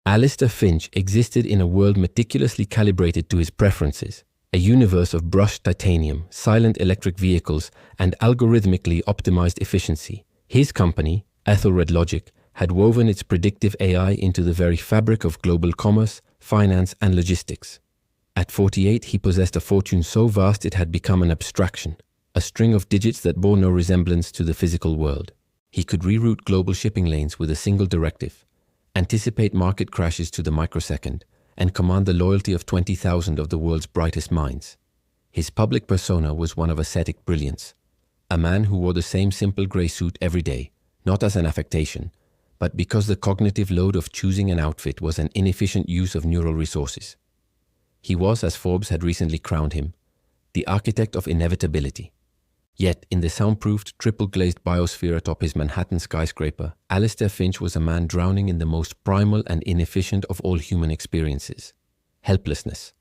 Alistair Finch existed in a world meticulously calibrated to his preferences, a universe of brushed titanium, silent electric vehicles, and algorithmically optimized efficiency. His company, Ethelred Logic, had woven its predictive AI into the very fabric of global commerce, finance, and logistics. At 48, he possessed a fortune so vast it had become an abstraction, a string of digits that bore no resemblance to the physical world. He could reroute global shipping lanes with a single directive, anticipate market crashes to the microsecond, and command the loyalty of 20,000 of the world's brightest minds. His public persona was one of ascetic brilliance, a man who wore the same simple grey suit every day, not as an affectation, but because the cognitive load of choosing an outfit was an inefficient use of neural resources. He was, as Forbes had recently crowned him, the architect of inevitability. Yet, in the soundproofed, triple-glazed biosphere atop his Manhattan skyscraper, Alistair Finch was a man drowning in the most primal and inefficient of all human experiences: helplessness.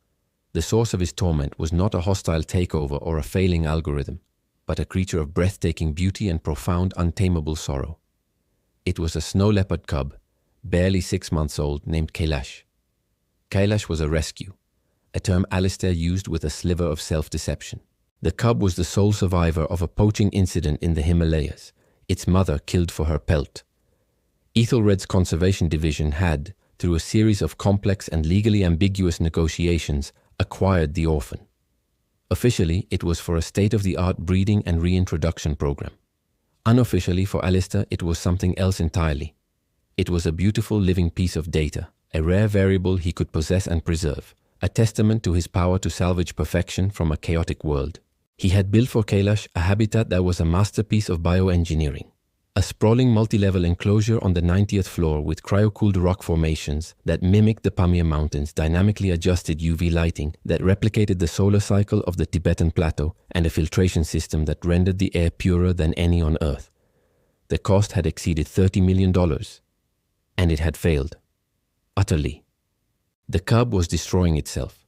The source of his torment was not a hostile takeover or a failing algorithm, but a creature of breathtaking beauty and profound, untamable sorrow. It was a snow leopard cub, barely 6 months old, named Kailash. Kailash was a rescue, a term Alistair used with a sliver of self-deception. The cub was the sole survivor of a poaching incident in the Himalayas, its mother killed for her pelt. Ethelred's conservation division had, through a series of complex and legally ambiguous negotiations, acquired the orphan. Officially, it was for a state-of-the-art breeding and reintroduction program. Unofficially, for Alistair, it was something else entirely. It was a beautiful living piece of data, a rare variable he could possess and preserve, a testament to his power to salvage perfection from a chaotic world. He had built for Kailash a habitat that was a masterpiece of bioengineering. A sprawling multi-level enclosure on the 90th floor with cryo-cooled rock formations that mimicked the Pamir Mountains, dynamically adjusted UV lighting that replicated the solar cycle of the Tibetan Plateau, and a filtration system that rendered the air purer than any on Earth. The cost had exceeded $30 million, and it had failed. Utterly. The cub was destroying itself.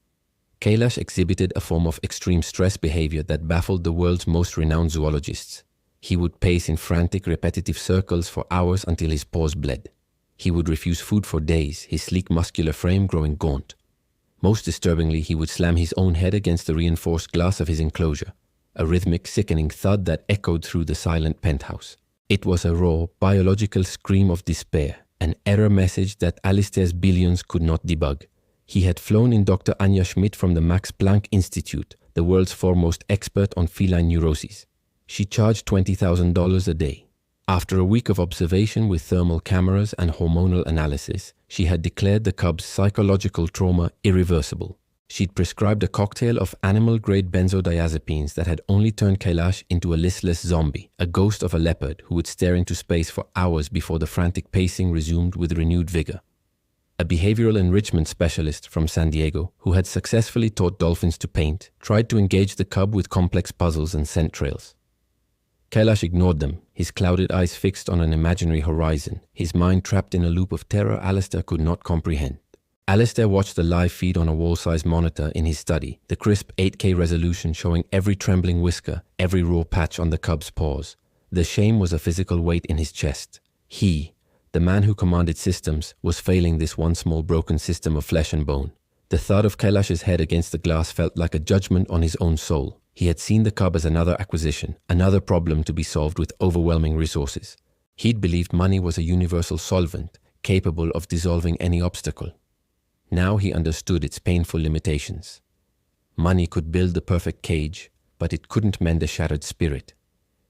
Kailash exhibited a form of extreme stress behavior that baffled the world's most renowned zoologists. He would pace in frantic, repetitive circles for hours until his paws bled. He would refuse food for days, his sleek muscular frame growing gaunt. Most disturbingly, he would slam his own head against the reinforced glass of his enclosure, a rhythmic, sickening thud that echoed through the silent penthouse. It was a raw, biological scream of despair, an error message that Alistair's billions could not debug. He had flown in Dr. Anja Schmidt from the Max Planck Institute, the world's foremost expert on feline neuroses. She charged $20,000 a day. After a week of observation with thermal cameras and hormonal analysis, she had declared the cub's psychological trauma irreversible. She'd prescribed a cocktail of animal-grade benzodiazepines that had only turned Kailash into a listless zombie, a ghost of a leopard who would stare into space for hours before the frantic pacing resumed with renewed vigor. A behavioral enrichment specialist from San Diego, who had successfully taught dolphins to paint, tried to engage the cub with complex puzzles and scent trails. Kailash ignored them, his clouded eyes fixed on an imaginary horizon, his mind trapped in a loop of terror Alistair could not comprehend. Alistair watched the live feed on a wall-sized monitor in his study, the crisp 8K resolution showing every trembling whisker, every raw patch on the cub's paws. The shame was a physical weight in his chest. He, the man who commanded systems, was failing this one small broken system of flesh and bone. The thud of Kailash's head against the glass felt like a judgment on his own soul. He had seen the cub as another acquisition, another problem to be solved with overwhelming resources. He'd believed money was a universal solvent, capable of dissolving any obstacle. Now he understood its painful limitations. Money could build the perfect cage, but it couldn't mend a shattered spirit.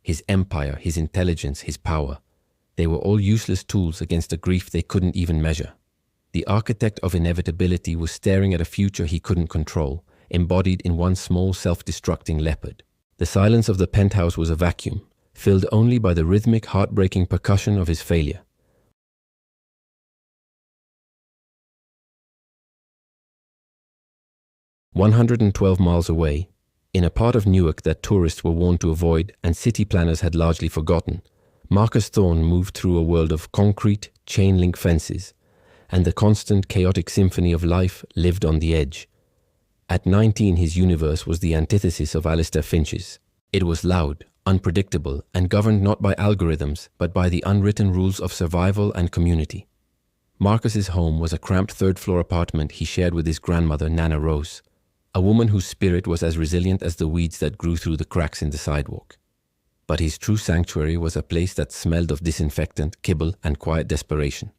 His empire, his intelligence, his power, they were all useless tools against a grief they couldn't even measure. The architect of inevitability was staring at a future he couldn't control, embodied in one small self-destructing leopard. The silence of the penthouse was a vacuum, filled only by the rhythmic, heartbreaking percussion of his failure. "112 miles away, in a part of Newark that tourists were warned to avoid and city planners had largely forgotten, Marcus Thorne moved through a world of concrete, chain-link fences, and the constant, chaotic symphony of life lived on the edge. At 19, his universe was the antithesis of Alistair Finch's. It was loud, unpredictable, and governed not by algorithms, but by the unwritten rules of survival and community. Marcus's home was a cramped third-floor apartment he shared with his grandmother, Nana Rose, a woman whose spirit was as resilient as the weeds that grew through the cracks in the sidewalk. But his true sanctuary was a place that smelled of disinfectant, kibble, and quiet desperation.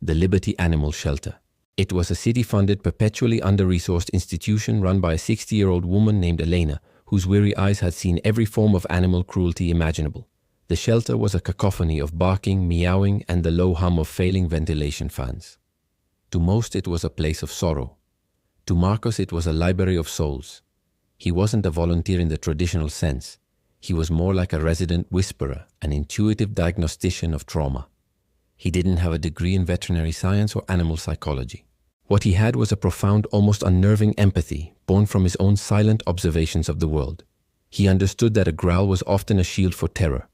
The Liberty Animal Shelter. It was a city-funded, perpetually under-resourced institution run by a 60-year-old woman named Elena, whose weary eyes had seen every form of animal cruelty imaginable. The shelter was a cacophony of barking, meowing, and the low hum of failing ventilation fans. To most, it was a place of sorrow. To Marcus, it was a library of souls. He wasn't a volunteer in the traditional sense. He was more like a resident whisperer, an intuitive diagnostician of trauma. He didn't have a degree in veterinary science or animal psychology. What he had was a profound, almost unnerving empathy, born from his own silent observations of the world. He understood that a growl was often a shield for terror,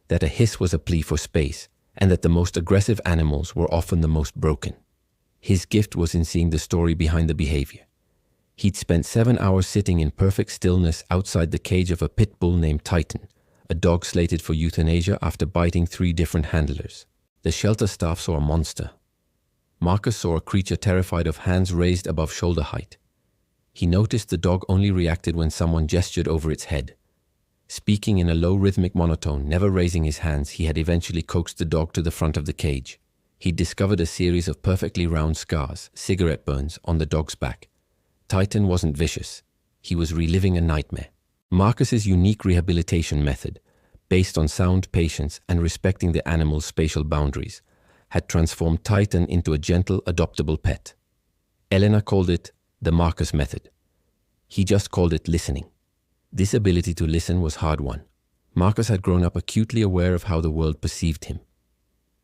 that a hiss was a plea for space, and that the most aggressive animals were often the most broken. His gift was in seeing the story behind the behavior. He'd spent 7 hours sitting in perfect stillness outside the cage of a pit bull named Titan, a dog slated for euthanasia after biting 3 different handlers. The shelter staff saw a monster. Marcus saw a creature terrified of hands raised above shoulder height. He noticed the dog only reacted when someone gestured over its head. Speaking in a low rhythmic monotone, never raising his hands, he had eventually coaxed the dog to the front of the cage. He'd discovered a series of perfectly round scars, cigarette burns, on the dog's back. Titan wasn't vicious. He was reliving a nightmare. Marcus's unique rehabilitation method, based on sound patience and respecting the animal's spatial boundaries, had transformed Titan into a gentle, adoptable pet. Elena called it the Marcus method. He just called it listening. This ability to listen was hard-won. Marcus had grown up acutely aware of how the world perceived him.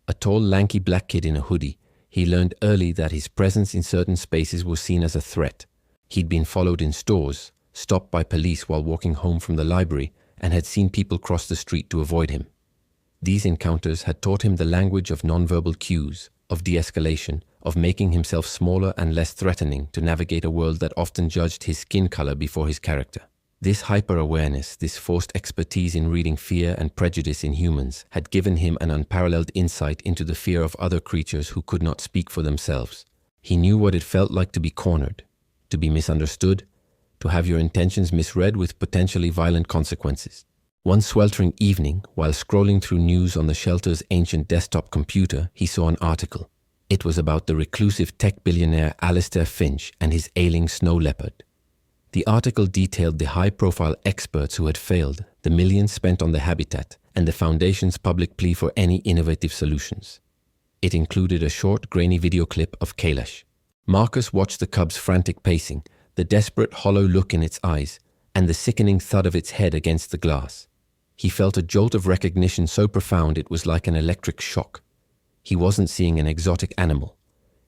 A tall, lanky black kid in a hoodie, he learned early that his presence in certain spaces was seen as a threat. He'd been followed in stores, stopped by police while walking home from the library, and had seen people cross the street to avoid him. These encounters had taught him the language of nonverbal cues, of de-escalation, of making himself smaller and less threatening to navigate a world that often judged his skin color before his character. This hyper-awareness, this forced expertise in reading fear and prejudice in humans, had given him an unparalleled insight into the fear of other creatures who could not speak for themselves. He knew what it felt like to be cornered, to be misunderstood, to have your intentions misread with potentially violent consequences. One sweltering evening, while scrolling through news on the shelter's ancient desktop computer, he saw an article. It was about the reclusive tech billionaire Alistair Finch and his ailing snow leopard. The article detailed the high-profile experts who had failed, the millions spent on the habitat, and the Foundation's public plea for any innovative solutions. It included a short, grainy video clip of Kailash. Marcus watched the cub's frantic pacing, the desperate, hollow look in its eyes, and the sickening thud of its head against the glass. He felt a jolt of recognition so profound it was like an electric shock. He wasn't seeing an exotic animal.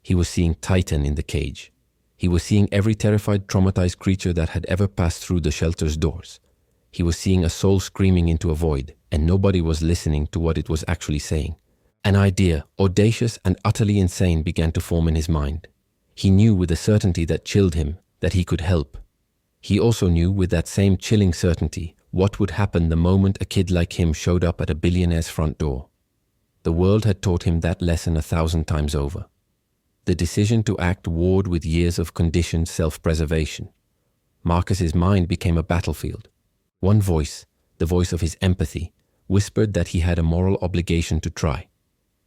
He was seeing Titan in the cage. He was seeing every terrified, traumatized creature that had ever passed through the shelter's doors. He was seeing a soul screaming into a void, and nobody was listening to what it was actually saying. An idea, audacious and utterly insane, began to form in his mind. He knew with a certainty that chilled him that he could help. He also knew with that same chilling certainty what would happen the moment a kid like him showed up at a billionaire's front door. The world had taught him that lesson 1,000 times over. The decision to act warred with years of conditioned self-preservation. Marcus's mind became a battlefield. One voice, the voice of his empathy, whispered that he had a moral obligation to try.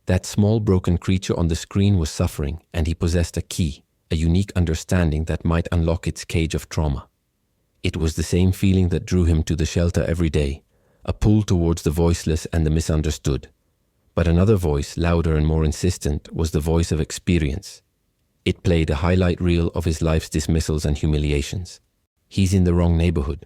That small broken creature on the screen was suffering, and he possessed a key, a unique understanding that might unlock its cage of trauma. It was the same feeling that drew him to the shelter every day, a pull towards the voiceless and the misunderstood. But another voice, louder and more insistent, was the voice of experience. It played a highlight reel of his life's dismissals and humiliations. He's in the wrong neighborhood.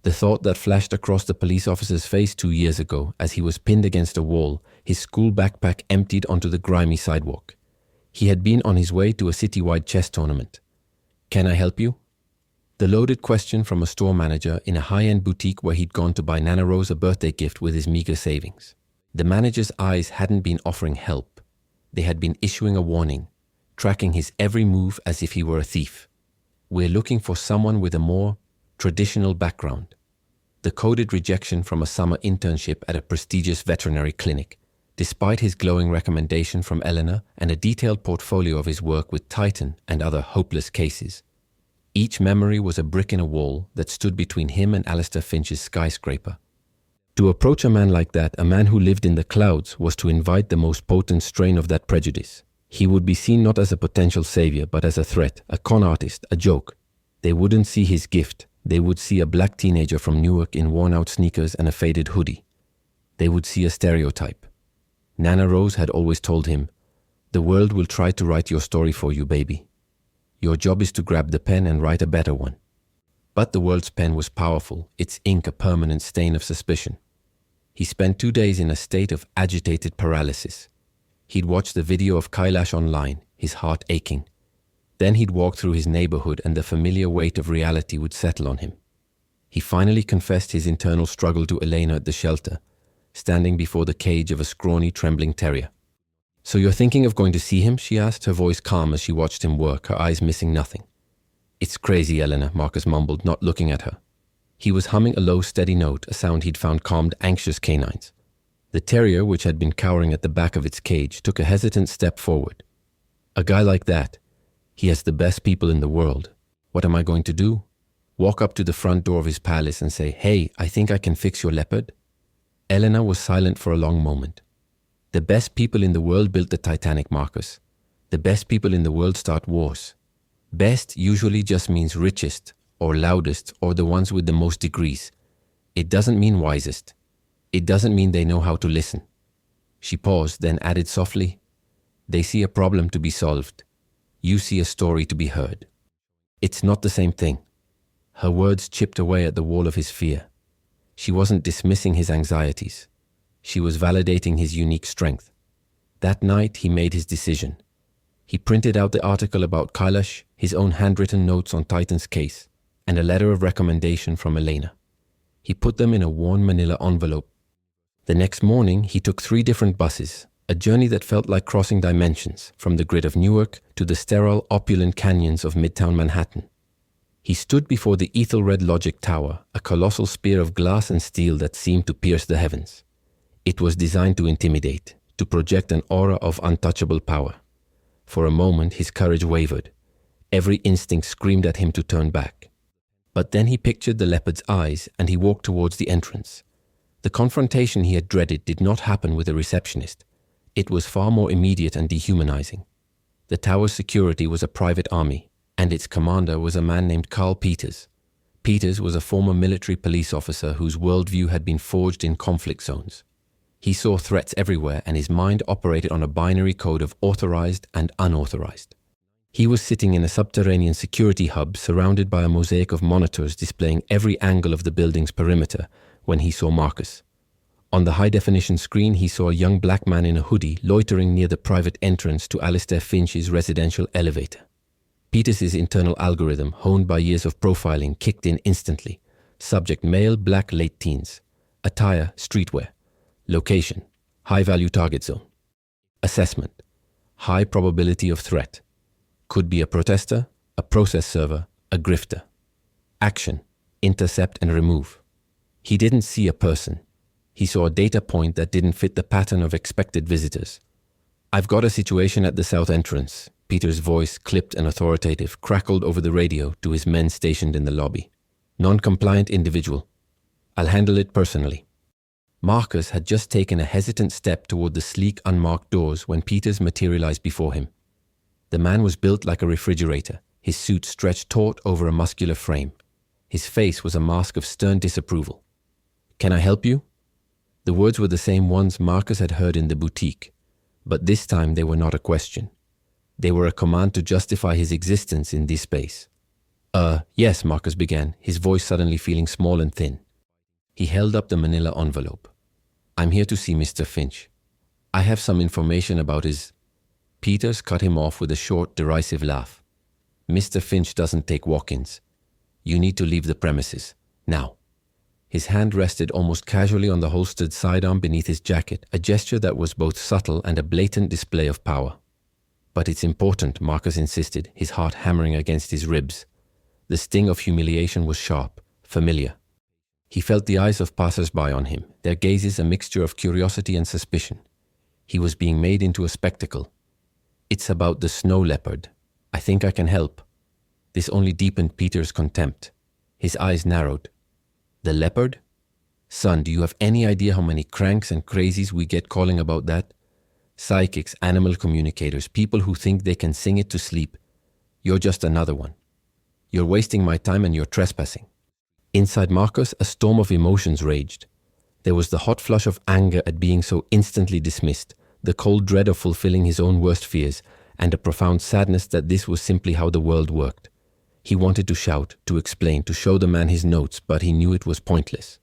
The thought that flashed across the police officer's face 2 years ago as he was pinned against a wall, his school backpack emptied onto the grimy sidewalk. He had been on his way to a citywide chess tournament. "Can I help you?" The loaded question from a store manager in a high-end boutique where he'd gone to buy Nana Rose a birthday gift with his meager savings. The manager's eyes hadn't been offering help. They had been issuing a warning, tracking his every move as if he were a thief. "We're looking for someone with a more traditional background." The coded rejection from a summer internship at a prestigious veterinary clinic. Despite his glowing recommendation from Eleanor and a detailed portfolio of his work with Titan and other hopeless cases, each memory was a brick in a wall that stood between him and Alistair Finch's skyscraper. To approach a man like that, a man who lived in the clouds, was to invite the most potent strain of that prejudice. He would be seen not as a potential savior, but as a threat, a con artist, a joke. They wouldn't see his gift. They would see a black teenager from Newark in worn-out sneakers and a faded hoodie. They would see a stereotype. Nana Rose had always told him, "The world will try to write your story for you, baby. Your job is to grab the pen and write a better one." But the world's pen was powerful, its ink a permanent stain of suspicion. He spent 2 days in a state of agitated paralysis. He'd watch the video of Kailash online, his heart aching. Then he'd walk through his neighborhood and the familiar weight of reality would settle on him. He finally confessed his internal struggle to Elena at the shelter, standing before the cage of a scrawny, trembling terrier. "So you're thinking of going to see him?" she asked, her voice calm as she watched him work, her eyes missing nothing. "It's crazy, Eleanor," Marcus mumbled, not looking at her. He was humming a low, steady note, a sound he'd found calmed anxious canines. The terrier, which had been cowering at the back of its cage, took a hesitant step forward. "A guy like that, he has the best people in the world. What am I going to do? Walk up to the front door of his palace and say, 'Hey, I think I can fix your leopard'?" Eleanor was silent for a long moment. "The best people in the world built the Titanic, Marcus. The best people in the world start wars. Best usually just means richest, or loudest, or the ones with the most degrees. It doesn't mean wisest. It doesn't mean they know how to listen." She paused, then added softly, "They see a problem to be solved. You see a story to be heard. It's not the same thing." Her words chipped away at the wall of his fear. She wasn't dismissing his anxieties. She was validating his unique strength. That night, he made his decision. He printed out the article about Kailash, his own handwritten notes on Titan's case, and a letter of recommendation from Elena. He put them in a worn manila envelope. The next morning, he took 3 different buses, a journey that felt like crossing dimensions, from the grid of Newark to the sterile, opulent canyons of Midtown Manhattan. He stood before the Ethelred Logic Tower, a colossal spear of glass and steel that seemed to pierce the heavens. It was designed to intimidate, to project an aura of untouchable power. For a moment, his courage wavered. Every instinct screamed at him to turn back. But then he pictured the leopard's eyes and he walked towards the entrance. The confrontation he had dreaded did not happen with a receptionist. It was far more immediate and dehumanizing. The tower's security was a private army, and its commander was a man named Carl Peters. Peters was a former military police officer whose worldview had been forged in conflict zones. He saw threats everywhere, and his mind operated on a binary code of authorized and unauthorized. He was sitting in a subterranean security hub surrounded by a mosaic of monitors displaying every angle of the building's perimeter when he saw Marcus. On the high-definition screen, he saw a young black man in a hoodie loitering near the private entrance to Alistair Finch's residential elevator. Peters' internal algorithm, honed by years of profiling, kicked in instantly. Subject: male, black, late teens. Attire: streetwear. Location: high-value target zone. Assessment: high probability of threat. Could be a protester, a process server, a grifter. Action: intercept and remove. He didn't see a person. He saw a data point that didn't fit the pattern of expected visitors. "I've got a situation at the south entrance." Peter's voice, clipped and authoritative, crackled over the radio to his men stationed in the lobby. "Non-compliant individual. I'll handle it personally." Marcus had just taken a hesitant step toward the sleek, unmarked doors when Peters materialized before him. The man was built like a refrigerator, his suit stretched taut over a muscular frame. His face was a mask of stern disapproval. "Can I help you?" The words were the same ones Marcus had heard in the boutique, but this time they were not a question. They were a command to justify his existence in this space. Yes, Marcus began, his voice suddenly feeling small and thin. He held up the manila envelope. "I'm here to see Mr. Finch. I have some information about his..." Peters cut him off with a short, derisive laugh. "Mr. Finch doesn't take walk-ins. You need to leave the premises. Now." His hand rested almost casually on the holstered sidearm beneath his jacket, a gesture that was both subtle and a blatant display of power. "But it's important," Marcus insisted, his heart hammering against his ribs. The sting of humiliation was sharp, familiar. He felt the eyes of passers-by on him, their gazes a mixture of curiosity and suspicion. He was being made into a spectacle. "It's about the snow leopard. I think I can help." This only deepened Peter's contempt. His eyes narrowed. "The leopard? Son, do you have any idea how many cranks and crazies we get calling about that? Psychics, animal communicators, people who think they can sing it to sleep. You're just another one. You're wasting my time and you're trespassing." Inside Marcus, a storm of emotions raged. There was the hot flush of anger at being so instantly dismissed, the cold dread of fulfilling his own worst fears, and a profound sadness that this was simply how the world worked. He wanted to shout, to explain, to show the man his notes, but he knew it was pointless.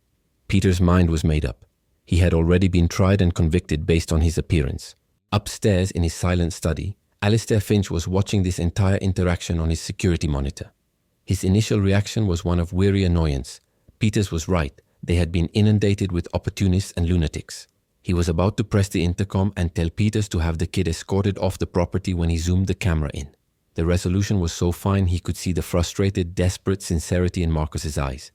Peter's mind was made up. He had already been tried and convicted based on his appearance. Upstairs in his silent study, Alistair Finch was watching this entire interaction on his security monitor. His initial reaction was one of weary annoyance. Peters was right. They had been inundated with opportunists and lunatics. He was about to press the intercom and tell Peters to have the kid escorted off the property when he zoomed the camera in. The resolution was so fine he could see the frustrated, desperate sincerity in Marcus's eyes.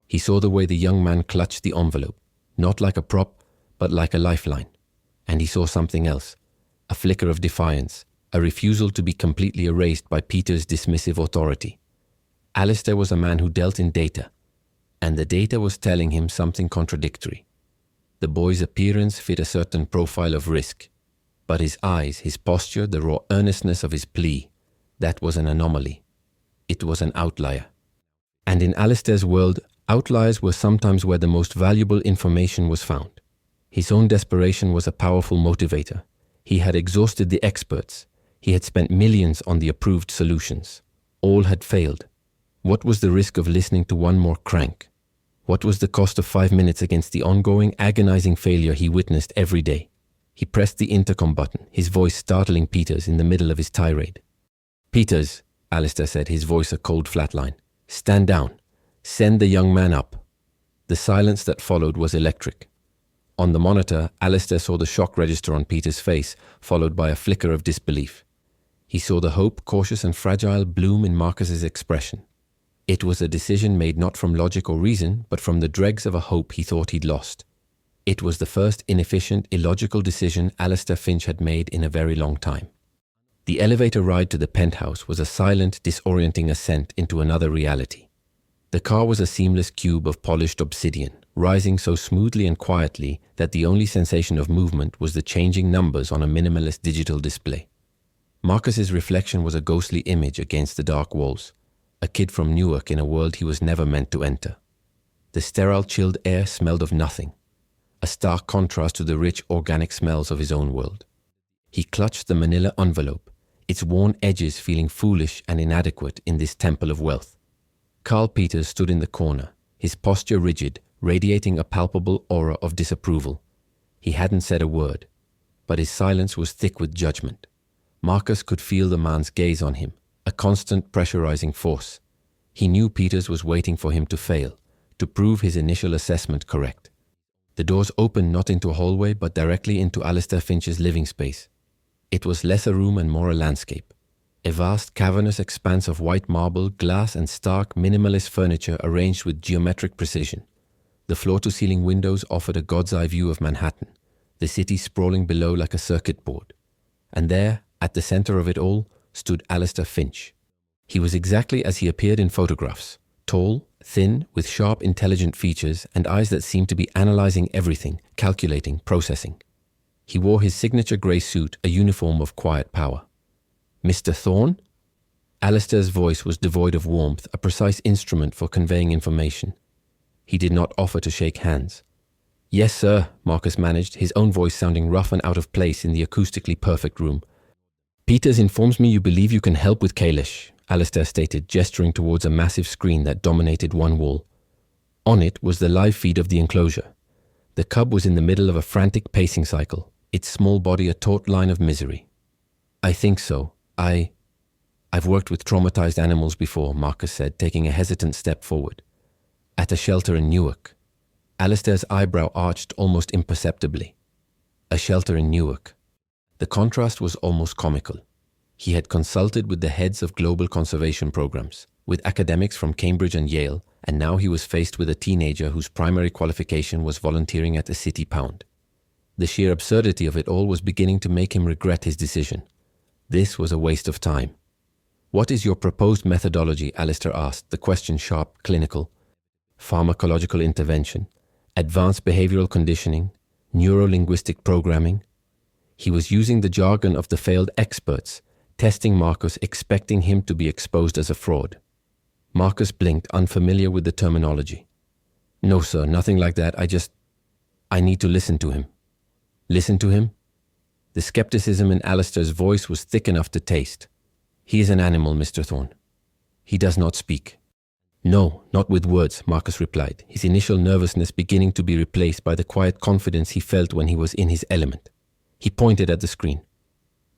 He saw the way the young man clutched the envelope, not like a prop, but like a lifeline. And he saw something else, a flicker of defiance, a refusal to be completely erased by Peter's dismissive authority. Alistair was a man who dealt in data, and the data was telling him something contradictory. The boy's appearance fit a certain profile of risk, but his eyes, his posture, the raw earnestness of his plea, that was an anomaly. It was an outlier. And in Alistair's world, outliers were sometimes where the most valuable information was found. His own desperation was a powerful motivator. He had exhausted the experts. He had spent millions on the approved solutions. All had failed. What was the risk of listening to one more crank? What was the cost of 5 minutes against the ongoing, agonizing failure he witnessed every day? He pressed the intercom button, his voice startling Peters in the middle of his tirade. "Peters," Alistair said, his voice a cold flatline. "Stand down. Send the young man up." The silence that followed was electric. On the monitor, Alistair saw the shock register on Peter's face, followed by a flicker of disbelief. He saw the hope, cautious and fragile, bloom in Marcus's expression. It was a decision made not from logic or reason, but from the dregs of a hope he thought he'd lost. It was the first inefficient, illogical decision Alistair Finch had made in a very long time. The elevator ride to the penthouse was a silent, disorienting ascent into another reality. The car was a seamless cube of polished obsidian, rising so smoothly and quietly that the only sensation of movement was the changing numbers on a minimalist digital display. Marcus's reflection was a ghostly image against the dark walls. A kid from Newark in a world he was never meant to enter. The sterile, chilled air smelled of nothing, a stark contrast to the rich, organic smells of his own world. He clutched the manila envelope, its worn edges feeling foolish and inadequate in this temple of wealth. Carl Peters stood in the corner, his posture rigid, radiating a palpable aura of disapproval. He hadn't said a word, but his silence was thick with judgment. Marcus could feel the man's gaze on him, a constant pressurizing force. He knew Peters was waiting for him to fail, to prove his initial assessment correct. The doors opened not into a hallway, but directly into Alistair Finch's living space. It was less a room and more a landscape. A vast, cavernous expanse of white marble, glass and stark, minimalist furniture arranged with geometric precision. The floor-to-ceiling windows offered a god's-eye view of Manhattan, the city sprawling below like a circuit board. And there, at the center of it all, stood Alistair Finch. He was exactly as he appeared in photographs, tall, thin, with sharp, intelligent features and eyes that seemed to be analyzing everything, calculating, processing. He wore his signature grey suit, a uniform of quiet power. "Mr. Thorne?" Alistair's voice was devoid of warmth, a precise instrument for conveying information. He did not offer to shake hands. "Yes, sir," Marcus managed, his own voice sounding rough and out of place in the acoustically perfect room. "Peters informs me you believe you can help with Kalish," Alistair stated, gesturing towards a massive screen that dominated one wall. On it was the live feed of the enclosure. The cub was in the middle of a frantic pacing cycle, its small body a taut line of misery. "I think so. I've worked with traumatized animals before," Marcus said, taking a hesitant step forward. "At a shelter in Newark." Alistair's eyebrow arched almost imperceptibly. A shelter in Newark. The contrast was almost comical. He had consulted with the heads of global conservation programs, with academics from Cambridge and Yale, and now he was faced with a teenager whose primary qualification was volunteering at a city pound. The sheer absurdity of it all was beginning to make him regret his decision. This was a waste of time. "What is your proposed methodology?" Alistair asked, the question sharp, clinical. "Pharmacological intervention, advanced behavioral conditioning, neuro-linguistic programming." He was using the jargon of the failed experts, testing Marcus, expecting him to be exposed as a fraud. Marcus blinked, unfamiliar with the terminology. "No, sir, nothing like that. I need to listen to him." "Listen to him?" The skepticism in Alistair's voice was thick enough to taste. "He is an animal, Mr. Thorne. He does not speak." "No, not with words," Marcus replied, his initial nervousness beginning to be replaced by the quiet confidence he felt when he was in his element. He pointed at the screen.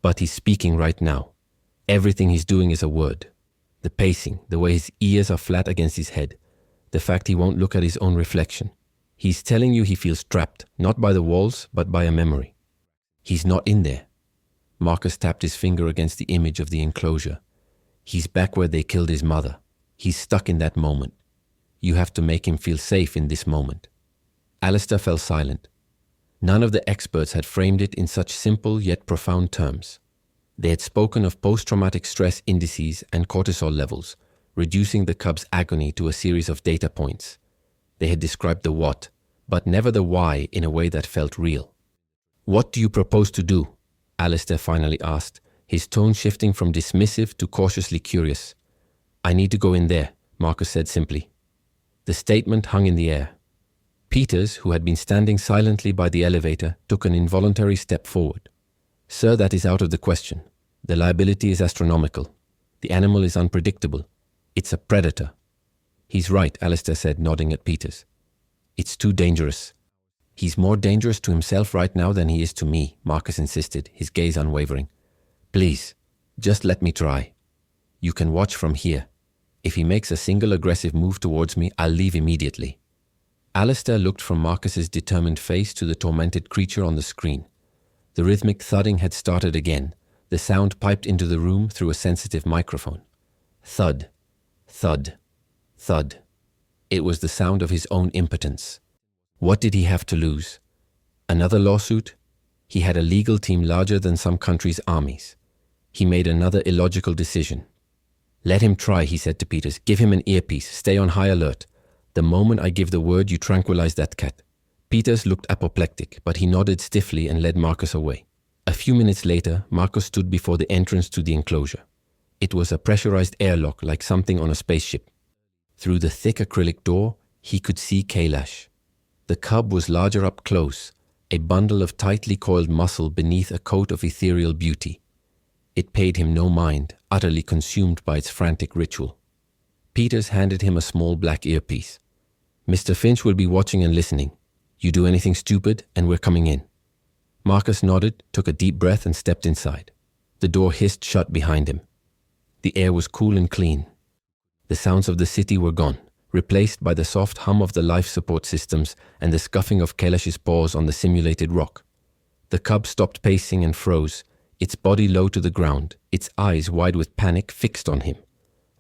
"But he's speaking right now. Everything he's doing is a word. The pacing, the way his ears are flat against his head, the fact he won't look at his own reflection. He's telling you he feels trapped, not by the walls, but by a memory. He's not in there." Marcus tapped his finger against the image of the enclosure. "He's back where they killed his mother. He's stuck in that moment. You have to make him feel safe in this moment." Alistair fell silent. None of the experts had framed it in such simple yet profound terms. They had spoken of post-traumatic stress indices and cortisol levels, reducing the cub's agony to a series of data points. They had described the what, but never the why in a way that felt real. "What do you propose to do?" Alistair finally asked, his tone shifting from dismissive to cautiously curious. "I need to go in there," Marcus said simply. The statement hung in the air. Peters, who had been standing silently by the elevator, took an involuntary step forward. "Sir, that is out of the question. The liability is astronomical. The animal is unpredictable. It's a predator." "He's right," Alistair said, nodding at Peters. "It's too dangerous." "He's more dangerous to himself right now than he is to me," Marcus insisted, his gaze unwavering. "Please, just let me try. You can watch from here. If he makes a single aggressive move towards me, I'll leave immediately." Alistair looked from Marcus's determined face to the tormented creature on the screen. The rhythmic thudding had started again. The sound piped into the room through a sensitive microphone. Thud, thud, thud. It was the sound of his own impotence. What did he have to lose? Another lawsuit? He had a legal team larger than some countries' armies. He made another illogical decision. "Let him try," he said to Peters. "Give him an earpiece. Stay on high alert. The moment I give the word, you tranquilize that cat." Peters looked apoplectic, but he nodded stiffly and led Marcus away. A few minutes later, Marcus stood before the entrance to the enclosure. It was a pressurized airlock like something on a spaceship. Through the thick acrylic door, he could see Kailash. The cub was larger up close, a bundle of tightly coiled muscle beneath a coat of ethereal beauty. It paid him no mind, utterly consumed by its frantic ritual. Peters handed him a small black earpiece. "Mr. Finch will be watching and listening. You do anything stupid, and we're coming in." Marcus nodded, took a deep breath, and stepped inside. The door hissed shut behind him. The air was cool and clean. The sounds of the city were gone, replaced by the soft hum of the life support systems and the scuffing of Kailash's paws on the simulated rock. The cub stopped pacing and froze, its body low to the ground, its eyes wide with panic fixed on him.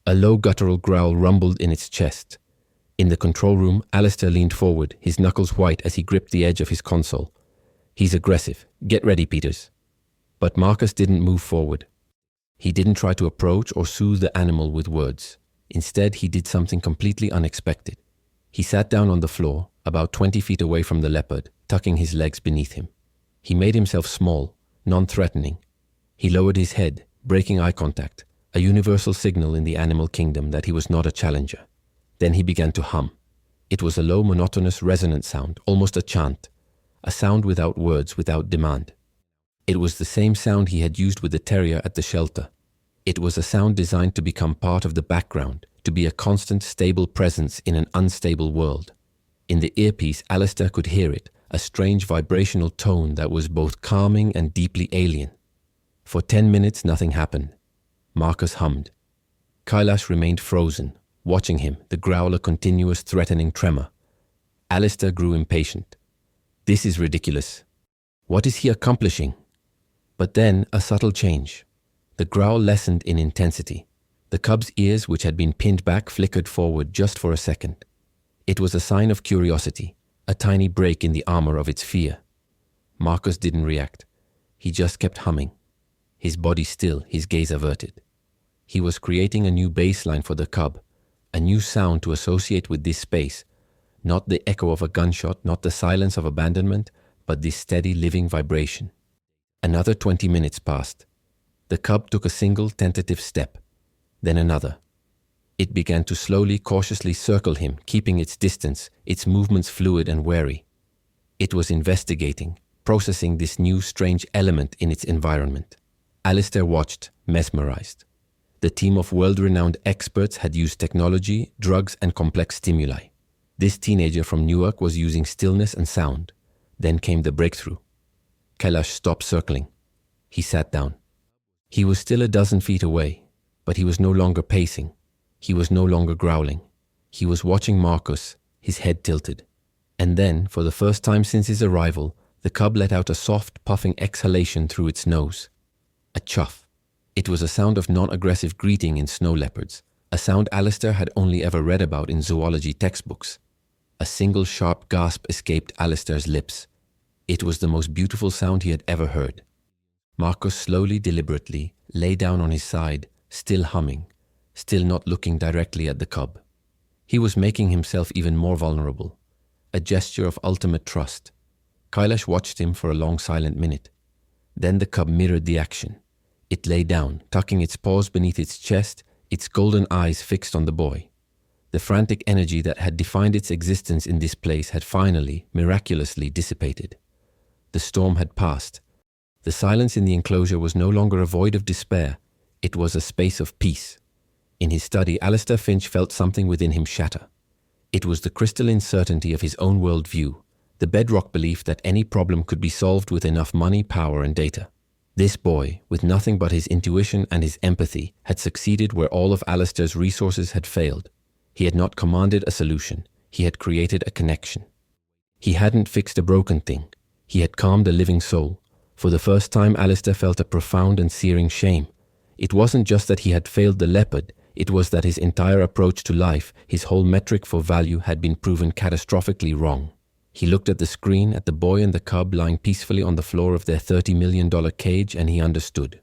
A low guttural growl rumbled in its chest. In the control room, Alistair leaned forward, his knuckles white as he gripped the edge of his console. "He's aggressive. Get ready, Peters." But Marcus didn't move forward. He didn't try to approach or soothe the animal with words. Instead, he did something completely unexpected. He sat down on the floor, about 20 feet away from the leopard, tucking his legs beneath him. He made himself small, non-threatening. He lowered his head, breaking eye contact, a universal signal in the animal kingdom that he was not a challenger. Then he began to hum. It was a low, monotonous, resonant sound, almost a chant, a sound without words, without demand. It was the same sound he had used with the terrier at the shelter. It was a sound designed to become part of the background, to be a constant, stable presence in an unstable world. In the earpiece, Alistair could hear it, a strange vibrational tone that was both calming and deeply alien. For 10 minutes, nothing happened. Marcus hummed. Kailash remained frozen, watching him, the growl a continuous threatening tremor. Alistair grew impatient. This is ridiculous. What is he accomplishing? But then a subtle change. The growl lessened in intensity. The cub's ears, which had been pinned back, flickered forward just for a second. It was a sign of curiosity, a tiny break in the armor of its fear. Marcus didn't react. He just kept humming. His body still, his gaze averted. He was creating a new baseline for the cub, a new sound to associate with this space, not the echo of a gunshot, not the silence of abandonment, but this steady living vibration. Another 20 minutes passed. The cub took a single tentative step, then another. It began to slowly, cautiously circle him, keeping its distance, its movements fluid and wary. It was investigating, processing this new strange element in its environment. Alistair watched, mesmerized. The team of world-renowned experts had used technology, drugs, and complex stimuli. This teenager from Newark was using stillness and sound. Then came the breakthrough. Kailash stopped circling. He sat down. He was still a dozen feet away, but he was no longer pacing. He was no longer growling. He was watching Marcus, his head tilted. And then, for the first time since his arrival, the cub let out a soft, puffing exhalation through its nose. A chuff. It was a sound of non-aggressive greeting in snow leopards, a sound Alistair had only ever read about in zoology textbooks. A single sharp gasp escaped Alistair's lips. It was the most beautiful sound he had ever heard. Marcus slowly, deliberately, lay down on his side, still humming, still not looking directly at the cub. He was making himself even more vulnerable, a gesture of ultimate trust. Kailash watched him for a long silent minute. Then the cub mirrored the action. It lay down, tucking its paws beneath its chest, its golden eyes fixed on the boy. The frantic energy that had defined its existence in this place had finally, miraculously dissipated. The storm had passed. The silence in the enclosure was no longer a void of despair. It was a space of peace. In his study, Alistair Finch felt something within him shatter. It was the crystalline certainty of his own worldview, the bedrock belief that any problem could be solved with enough money, power, and data. This boy, with nothing but his intuition and his empathy, had succeeded where all of Alistair's resources had failed. He had not commanded a solution. He had created a connection. He hadn't fixed a broken thing. He had calmed a living soul. For the first time, Alistair felt a profound and searing shame. It wasn't just that he had failed the leopard. It was that his entire approach to life, his whole metric for value, had been proven catastrophically wrong. He looked at the screen, at the boy and the cub lying peacefully on the floor of their $30 million cage, and he understood.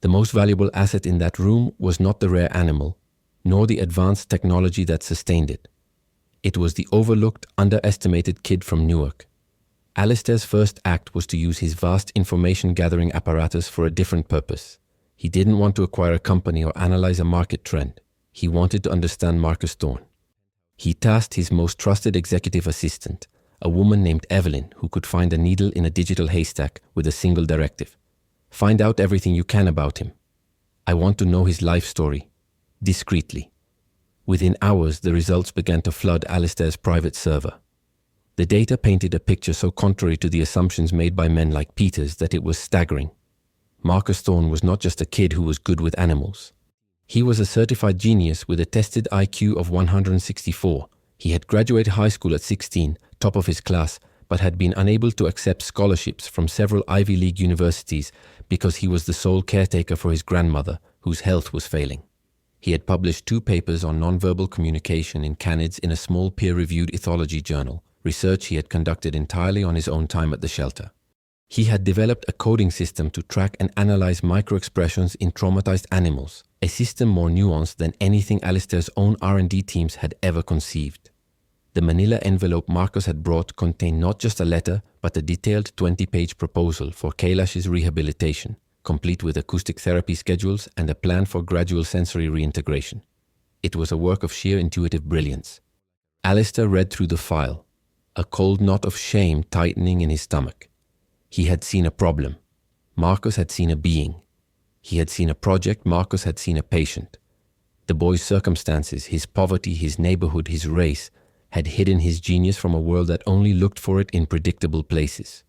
The most valuable asset in that room was not the rare animal, nor the advanced technology that sustained it. It was the overlooked, underestimated kid from Newark. Alistair's first act was to use his vast information-gathering apparatus for a different purpose. He didn't want to acquire a company or analyze a market trend. He wanted to understand Marcus Thorne. He tasked his most trusted executive assistant, a woman named Evelyn, who could find a needle in a digital haystack, with a single directive. Find out everything you can about him. I want to know his life story. Discreetly. Within hours, the results began to flood Alistair's private server. The data painted a picture so contrary to the assumptions made by men like Peters that it was staggering. Marcus Thorne was not just a kid who was good with animals. He was a certified genius with a tested IQ of 164. He had graduated high school at 16, top of his class, but had been unable to accept scholarships from several Ivy League universities because he was the sole caretaker for his grandmother, whose health was failing. He had published 2 papers on nonverbal communication in canids in a small peer-reviewed ethology journal, research he had conducted entirely on his own time at the shelter. He had developed a coding system to track and analyze microexpressions in traumatized animals, a system more nuanced than anything Alistair's own R&D teams had ever conceived. The manila envelope Marcus had brought contained not just a letter, but a detailed 20-page proposal for Kailash's rehabilitation, complete with acoustic therapy schedules and a plan for gradual sensory reintegration. It was a work of sheer intuitive brilliance. Alistair read through the file, a cold knot of shame tightening in his stomach. He had seen a problem. Marcus had seen a being. He had seen a project. Marcus had seen a patient. The boy's circumstances, his poverty, his neighborhood, his race, had hidden his genius from a world that only looked for it in predictable places.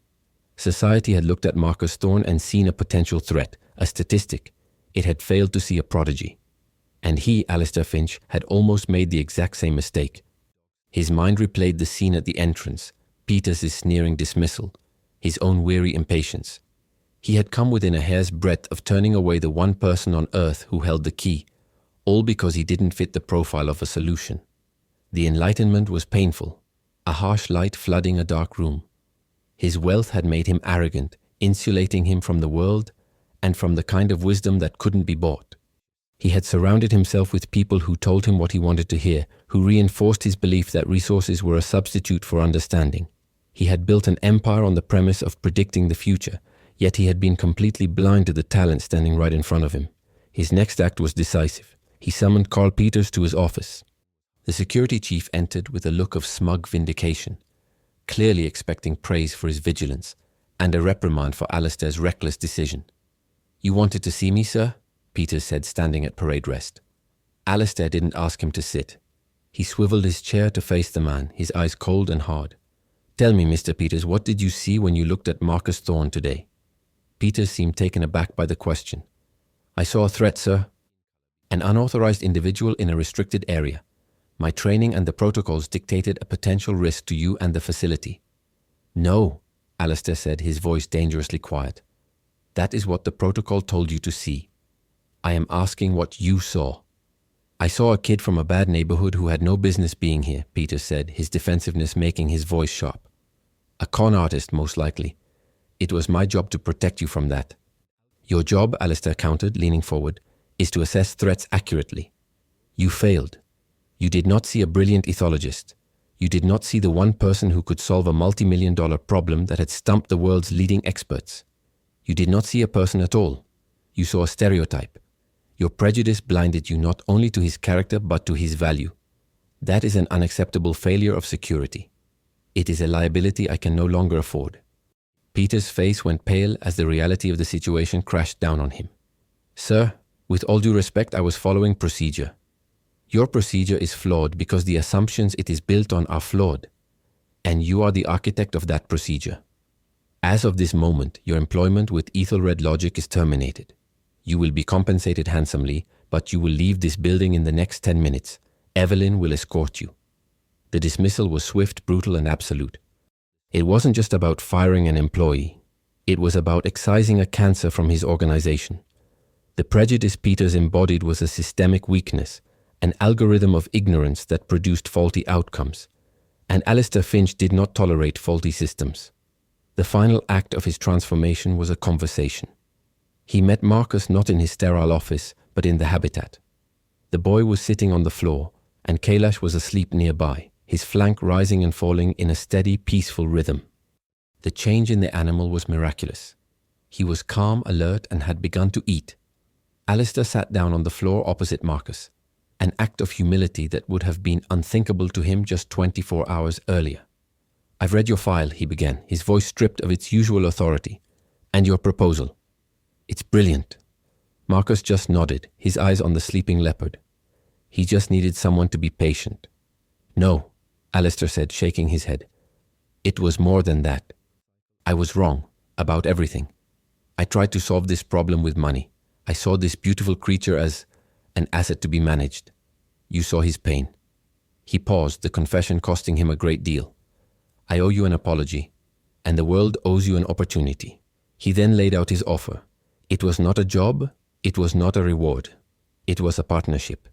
Society had looked at Marcus Thorne and seen a potential threat, a statistic. It had failed to see a prodigy. And he, Alistair Finch, had almost made the exact same mistake. His mind replayed the scene at the entrance, Peters' sneering dismissal, his own weary impatience. He had come within a hair's breadth of turning away the one person on earth who held the key, all because he didn't fit the profile of a solution. The enlightenment was painful, a harsh light flooding a dark room. His wealth had made him arrogant, insulating him from the world and from the kind of wisdom that couldn't be bought. He had surrounded himself with people who told him what he wanted to hear, who reinforced his belief that resources were a substitute for understanding. He had built an empire on the premise of predicting the future, yet he had been completely blind to the talent standing right in front of him. His next act was decisive. He summoned Carl Peters to his office. The security chief entered with a look of smug vindication, clearly expecting praise for his vigilance and a reprimand for Alistair's reckless decision. "You wanted to see me, sir?" Peters said, standing at parade rest. Alistair didn't ask him to sit. He swiveled his chair to face the man, his eyes cold and hard. "Tell me, Mr. Peters, what did you see when you looked at Marcus Thorne today?" Peters seemed taken aback by the question. "I saw a threat, sir. An unauthorized individual in a restricted area. My training and the protocols dictated a potential risk to you and the facility." "No," Alistair said, his voice dangerously quiet. "That is what the protocol told you to see. I am asking what you saw." "I saw a kid from a bad neighborhood who had no business being here," Peters said, his defensiveness making his voice sharp. "A con artist, most likely. It was my job to protect you from that." "Your job," Alistair countered, leaning forward, "is to assess threats accurately. You failed. You did not see a brilliant ethologist. You did not see the one person who could solve a multi-million-dollar problem that had stumped the world's leading experts. You did not see a person at all. You saw a stereotype. Your prejudice blinded you not only to his character but to his value. That is an unacceptable failure of security. It is a liability I can no longer afford." Peter's face went pale as the reality of the situation crashed down on him. "Sir, with all due respect, I was following procedure. Your procedure is flawed because the assumptions it is built on are flawed, and you are the architect of that procedure. As of this moment, your employment with Ethelred Logic is terminated. You will be compensated handsomely, but you will leave this building in the next 10 minutes. Evelyn will escort you." The dismissal was swift, brutal, and absolute. It wasn't just about firing an employee. It was about excising a cancer from his organization. The prejudice Peters embodied was a systemic weakness, an algorithm of ignorance that produced faulty outcomes. And Alistair Finch did not tolerate faulty systems. The final act of his transformation was a conversation. He met Marcus not in his sterile office, but in the habitat. The boy was sitting on the floor, and Kailash was asleep nearby, his flank rising and falling in a steady, peaceful rhythm. The change in the animal was miraculous. He was calm, alert, and had begun to eat. Alistair sat down on the floor opposite Marcus, an act of humility that would have been unthinkable to him just 24 hours earlier. "I've read your file," he began, his voice stripped of its usual authority. "And your proposal. It's brilliant." Marcus just nodded, his eyes on the sleeping leopard. He just needed someone to be patient. "No," Alistair said, shaking his head. "It was more than that. I was wrong about everything. I tried to solve this problem with money. I saw this beautiful creature as an asset to be managed. You saw his pain." He paused, the confession costing him a great deal. "I owe you an apology, and the world owes you an opportunity." He then laid out his offer. It was not a job, it was not a reward. It was a partnership.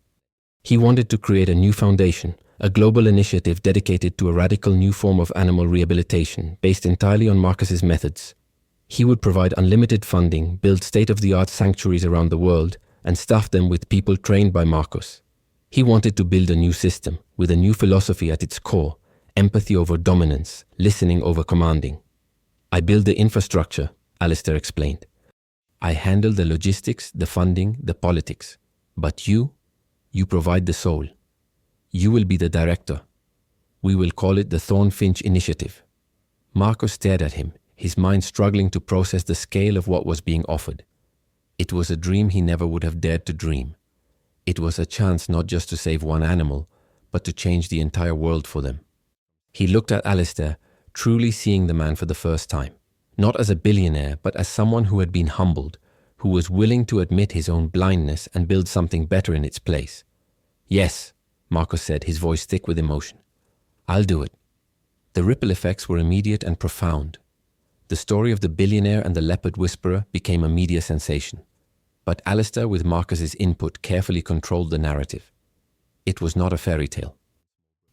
He wanted to create a new foundation, a global initiative dedicated to a radical new form of animal rehabilitation based entirely on Marcus's methods. He would provide unlimited funding, build state-of-the-art sanctuaries around the world, and staff them with people trained by Marcus. He wanted to build a new system, with a new philosophy at its core, empathy over dominance, listening over commanding. "I build the infrastructure," Alistair explained. "I handle the logistics, the funding, the politics. But you provide the soul. You will be the director. We will call it the Thorne Finch Initiative." Marcus stared at him, his mind struggling to process the scale of what was being offered. It was a dream he never would have dared to dream. It was a chance not just to save one animal, but to change the entire world for them. He looked at Alistair, truly seeing the man for the first time. Not as a billionaire, but as someone who had been humbled, who was willing to admit his own blindness and build something better in its place. "Yes," Marcus said, his voice thick with emotion. "I'll do it." The ripple effects were immediate and profound. The story of the billionaire and the leopard whisperer became a media sensation. But Alistair, with Marcus's input, carefully controlled the narrative. It was not a fairy tale.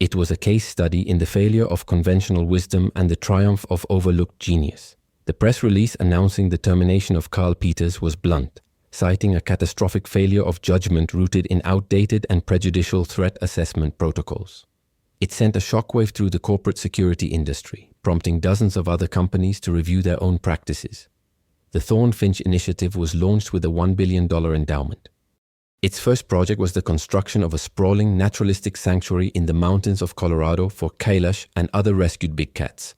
It was a case study in the failure of conventional wisdom and the triumph of overlooked genius. The press release announcing the termination of Carl Peters was blunt, citing a catastrophic failure of judgment rooted in outdated and prejudicial threat assessment protocols. It sent a shockwave through the corporate security industry, prompting dozens of other companies to review their own practices. The Thorne Finch initiative was launched with a $1 billion endowment. Its first project was the construction of a sprawling naturalistic sanctuary in the mountains of Colorado for Kailash and other rescued big cats.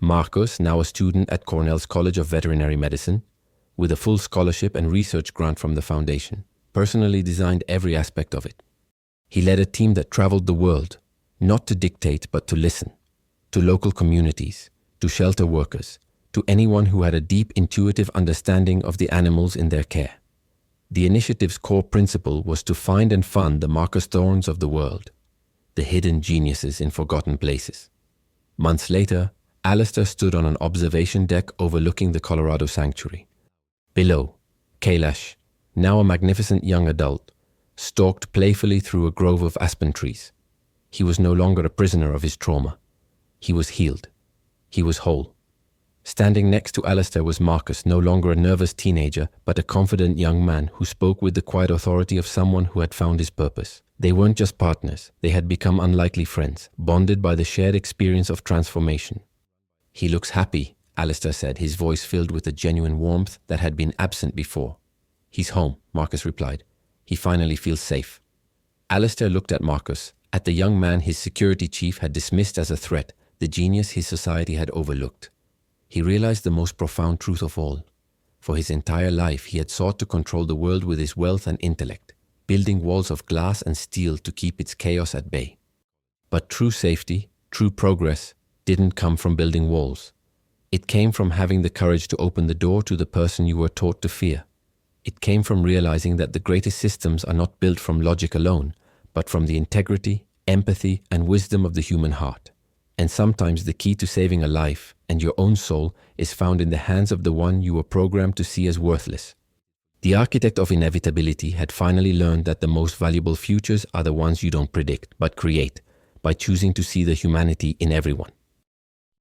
Marcus, now a student at Cornell's College of Veterinary Medicine, with a full scholarship and research grant from the foundation, personally designed every aspect of it. He led a team that traveled the world, not to dictate but to listen, to local communities, to shelter workers, to anyone who had a deep intuitive understanding of the animals in their care. The initiative's core principle was to find and fund the Marcus Thornes of the world, the hidden geniuses in forgotten places. Months later, Alistair stood on an observation deck overlooking the Colorado sanctuary. Below, Kailash, now a magnificent young adult, stalked playfully through a grove of aspen trees. He was no longer a prisoner of his trauma. He was healed. He was whole. Standing next to Alistair was Marcus, no longer a nervous teenager, but a confident young man who spoke with the quiet authority of someone who had found his purpose. They weren't just partners, they had become unlikely friends, bonded by the shared experience of transformation. "He looks happy," Alistair said, his voice filled with a genuine warmth that had been absent before. "He's home," Marcus replied. "He finally feels safe." Alistair looked at Marcus, at the young man his security chief had dismissed as a threat, the genius his society had overlooked. He realized the most profound truth of all. For his entire life, he had sought to control the world with his wealth and intellect, building walls of glass and steel to keep its chaos at bay. But true safety, true progress, didn't come from building walls. It came from having the courage to open the door to the person you were taught to fear. It came from realizing that the greatest systems are not built from logic alone, but from the integrity, empathy, and wisdom of the human heart. And sometimes the key to saving a life and your own soul is found in the hands of the one you were programmed to see as worthless. The architect of inevitability had finally learned that the most valuable futures are the ones you don't predict, but create, by choosing to see the humanity in everyone.